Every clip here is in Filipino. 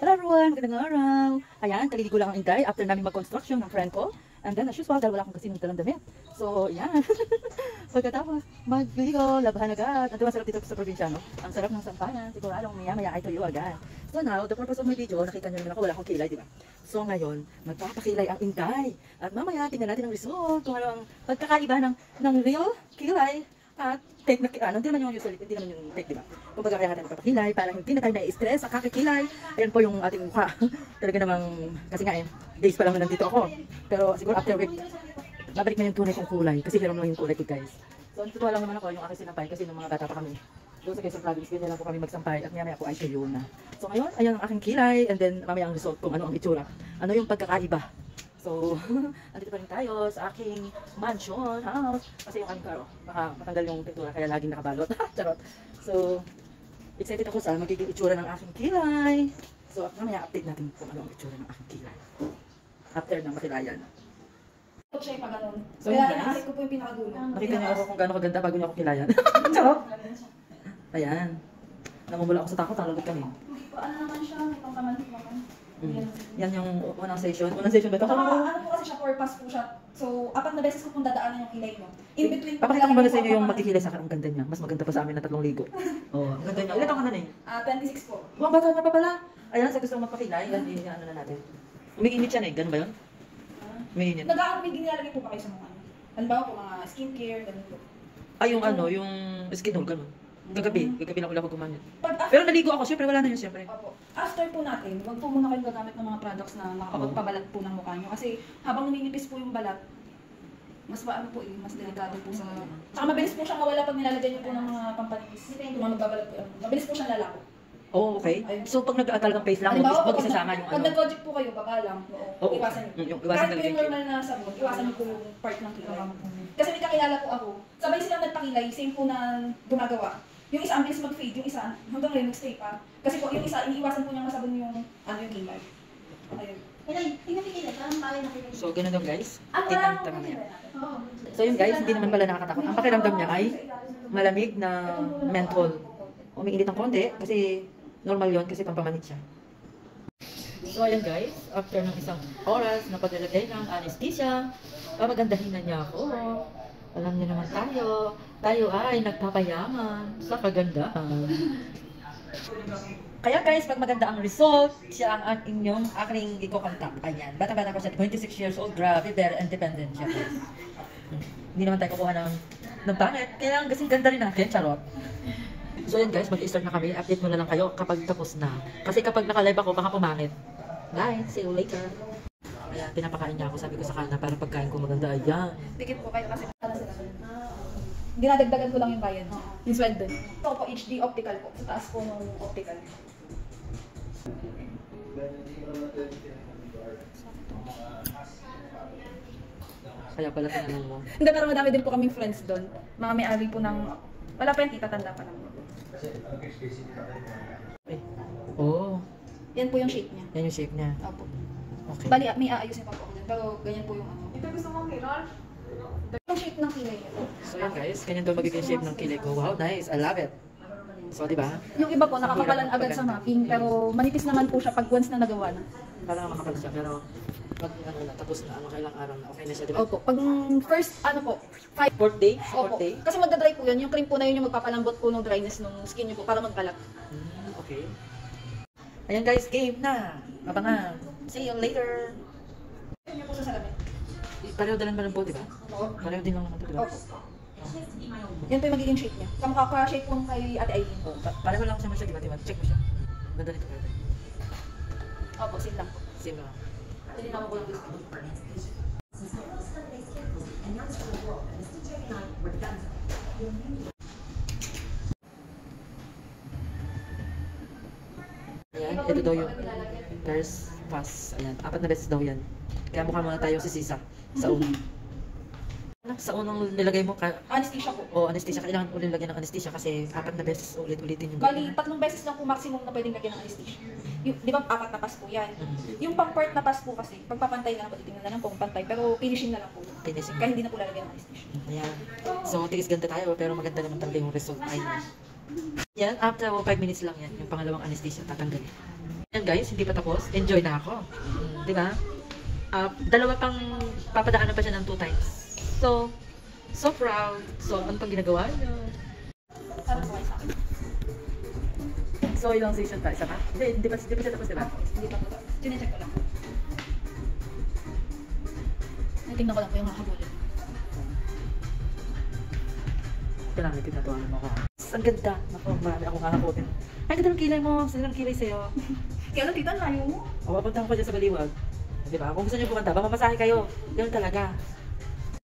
Hello everyone! Magandang araw! Ayan, kaliligo lang ang intay after namin mag-construction ng friend ko. And then, as usual, dahil wala akong kasi dalang damit. So, ayan. Pagkatapos, magligo, labahan agad. Ang masarap dito sa probinsya, no? Ang sarap ng sampayan. Siguradong maya-maya ay tuyo agad. So now, the purpose of my video, nakita nyo naman ako, wala akong kilay, di ba? So ngayon, magpapakilay ang intay. At mamaya, tingnan natin ang result. Kung ano ang pagkakaiba ng real kilay at take na hindi naman yung usually, hindi naman yung take, di ba? Kung baga kaya natin magpapakilay, para hindi na tayo na-stress sa kakakilay. Ayan po yung ating mukha. Talaga namang, kasi nga days pa lang na nandito ako. Pero siguro after week, babalik na yung tunay kong kulay. Kasi hiram lang yung kulay ko, guys. So, natutuwa lang naman ako yung aking sinampay kasi nung mga bata pa kami. Doon sa Quezon Province, ganyan lang po kami magsampay at maya po ay tuyo na. So ngayon, ayan ang aking kilay and then mamaya ang result kung ano ang itsura. Ano yung pagkakaiba. So, andito pa rin tayo sa aking mansion house. Kasi yung aking karo, baka matanggal yung pintura kaya laging nakabalot. Charot. So, excited ako sa magiging itsura ng aking kilay. So, mamaya update natin kung ano ang itsura ng aking kilay. After ng makilayan. Siya yung pag-anon. So, kaya guys, nakikita ko po yung pinakadulo. nakita niyo ako kung gaano kaganda bago niyo ako kilayan. Charot. Ayan. Namumula ako sa takot, nalulog kami. Ano naman siya, may pangkamantik naman. Yan yung unang session. Unang session ba ito? Ano po kasi siya, 4 pass po siya. So, 4 na beses ko pong dadaanan yung kilay mo. In between po. Papakita ko ba na sa inyo yung magkikilay sa akin? Ang ganda niya. Mas maganda pa sa amin na 3 ligo. Oo, ang ganda niya. Ilan taon ka na eh? 26 po. Ang bata niya pa pala. Ayan, sa gusto mong magpakilay. Yan, ano na natin. Umiinit siya na eh. Ganun ba yun? Umiinit. Nag-aakabig din nilalagay po ba kayo sa mga ano? Halimbawa po, mga skincare, ganun po. Ay, yung ano, yung skin hole, ganun. Gagabi lang ulit ako gumamit. Pag Pero naligo ako, syempre wala na yun, syempre. Opo. After po natin, wag po muna kayong gagamit ng mga products na nakakapagpabalat po ng mukha nyo. Kasi habang numinipis po yung balat, mas maano po mas delikado po sa... Tsaka mabilis po siyang mawala pag nilalagyan nyo po ng mga pampanipis. Yung mga magbabalat po. Mabilis po siyang lalako. Oh, okay. So pag nag-talagang face lang, Halimbawa, wag isasama yung pag ano. nag-project po kayo, baka lang. Oo. Iwasan nyo. Yung iwasan Kahit po talaga yung normal na sabon, iwasan nyo po yung part ng kilay. Kasi may kakilala po ako. Sabay silang nagpakilay, same po na gumagawa. Yung isa, ang bilis mag-fade, yung isa, hanggang ngayon nag-stay pa. Kasi po, yung isa, iniiwasan po niyang masabon yung, yung kilay. Ayun. Tingnan mo kilay, parang bagay na kilay. So, ganun daw guys. Ang Tingnan parang tama na yan. Oo. So yun guys, hindi naman pala nakakatakot. Ang pakiramdam niya ay malamig na menthol. Umiinit ng konti kasi normal yon kasi pampamanit siya. So ayan guys, after ng isang oras na paglalagay ng anesthesia, papagandahin na niya ako. Alam niyo naman tayo ay nagpapayaman sa kagandahan. Kaya guys, pag maganda ang result, siya ang inyong aking iko-contact. Ayan, bata-bata pa siya, 26 years old, grabe, very independent siya guys. Hindi naman tayo kukuha ng pangit, kaya ang kasing ganda rin natin, charot. So yun guys, mag-start na kami, update mo na lang kayo kapag tapos na. Kasi kapag naka-live ako, baka pumangit. Bye, see you later. Ayan, pinapakain niya ako, sabi ko sa kanya, para pagkain ko maganda, ayan. Dikit po kayo kasi para sila. Dinadagdagan ko lang yung bayad. Yung sweldo. Ito po, HD optical po. Sa taas po ng optical. Kaya pala tinanong mo. Hindi, pero madami din po kaming friends doon. Mga may-ari po ng... Wala pa yung tita, tanda pa lang. Eh, oh, Yan po yung shape niya. yan yung shape niya. Opo. Okay. Bali, may aayusin pa po ako dun. Pero ganyan po yung ano. Ito gusto mong mirror? Yung shape ng kilay niya. So yan guys, ganyan daw magiging shape ng kilay ko. Wow, nice. I love it. So, di ba? Yung iba po, nakakapalan agad sa mapping. Pero manipis naman po siya pag once na nagawa na. Parang makapal siya, pero pag ano na, tapos na, kailang araw na, okay na siya, di ba? Opo. Pag first, ano po, 5 Fourth day? Opo. Fourth day? Kasi magdadry po yun. Yung cream po na yun yung magpapalambot po ng dryness ng skin niyo po para magbalak. Okay. Ayan guys, game na. Abangan. See you later. Yun yung po sa salamin. Pareho din naman po, di ba? Oo. Pareho din naman ito, di ba? Opo. Yan po yung magiging shape niya. Kamukha-shape po kay Ate Aileen. Oh, pareho lang siya di ba? Check mo siya. Ganda nito pareho. Opo, same lang po. Same lang. Hindi na ako lang gusto. Ayan, ito daw yung first pass. Ayan, 4 na beses daw yan. Kaya mukha muna tayo si Sisa sa unang. Sa unang nilagay mo, Anesthesia po. anesthesia. Kailangan mo nilagyan ng anesthesia kasi 4 na beses ulit-ulitin yung Bali, 3 beses lang po maximum na pwedeng lagyan ng anesthesia. Yung, di ba 4 na pass po yan? Yung pang-part na pass po kasi, pagpapantay na lang po, titingnan na lang po kung pantay. Pero finishing na lang po. finishing. Kaya hindi na po lalagyan ng anesthesia. Ayan. So, tiis ganda tayo, pero maganda naman talaga yung result. Ayun. Yan, after 5 minutes lang yan, yung pangalawang anesthesia, tatanggalin. Yan guys, hindi pa tapos. Enjoy na ako. Di ba? Dalawa pang papadaanan pa siya ng 2 times. So proud. So, ano pang ginagawa niyo? Sarap po kayo sa akin. So, ilang session pa? Isa pa? Hindi pa siya tapos, di ba? Hindi pa po. Chinecheck ko lang. Tingnan ko lang po yung nakabulin. Kailangan pinatuan mo ako. Ang ganda. Naku, marami akong kakakutin. Ay, ganda ng kilay mo. Saan ng kilay sa'yo? Kaya lang tita, layo mo. O, papunta ko dyan sa Baliwag. Di ba? Kung gusto niyo pumunta, mamamasahe kayo. Ganun talaga.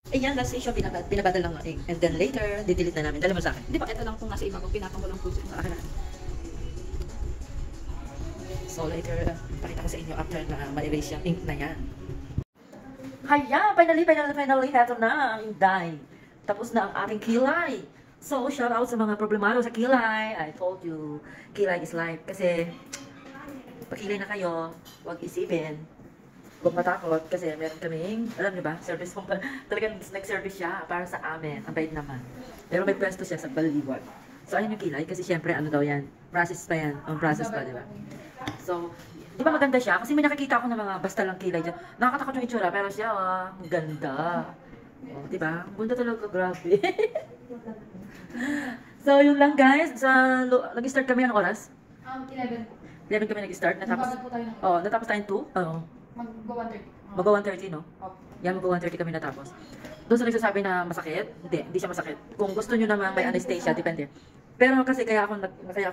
Eh yan, last session, pinabadal lang. And then later, didelete na namin. Dala mo sa akin. Hindi pa, ito lang kung nasa iba ko, pinapang ko lang po sa akin. So later, pakita ko sa inyo after na ma-erase yung ink na yan. Haya! Finally, heto na ang Inday. Tapos na ang aking kilay. So, shout out sa mga problemado sa kilay. I told you, kilay is life. Kasi, pag kilay na kayo, huwag isipin. Huwag matakot kasi meron kaming, alam niyo ba, service pong talagang nag-service siya para sa amin. Ang bait naman. Pero may pwesto siya sa Baliwag. So, ayun yung kilay kasi syempre ano daw yan, process pa yan. Ang process pa, di ba? So, di ba maganda siya? Kasi may nakikita ako ng mga basta lang kilay dyan. Nakakatakot yung itsura, pero siya, ang ganda. Oh, di ba? Ang ganda talaga, grabe. So, yun lang guys. Nag-start kami anong oras? 11 po. 11 kami nag-start. Nagbagal po tayo ng Natapos tayong 2? Oo. mag-1:30. Mag-1:30, no? Opo. Yan, mag-1:30 kami natapos. Doon sa nagsasabi na masakit, hindi siya masakit. Kung gusto nyo naman may anesthesia, depende. Pero kasi kaya ako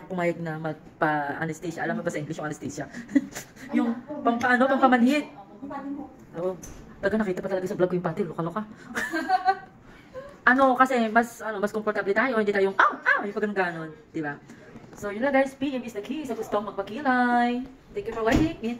pumayag na magpa-anesthesia. Alam mo ba sa English yung anesthesia? Yung pampamanhid. Oo. Taga nakita pa talaga sa vlog ko yung panty, loka-loka. Kasi mas komportable tayo, hindi tayong yung pag ganon, di ba? So yun na guys, PM is the key sa gustong magpakilay. Thank you for watching.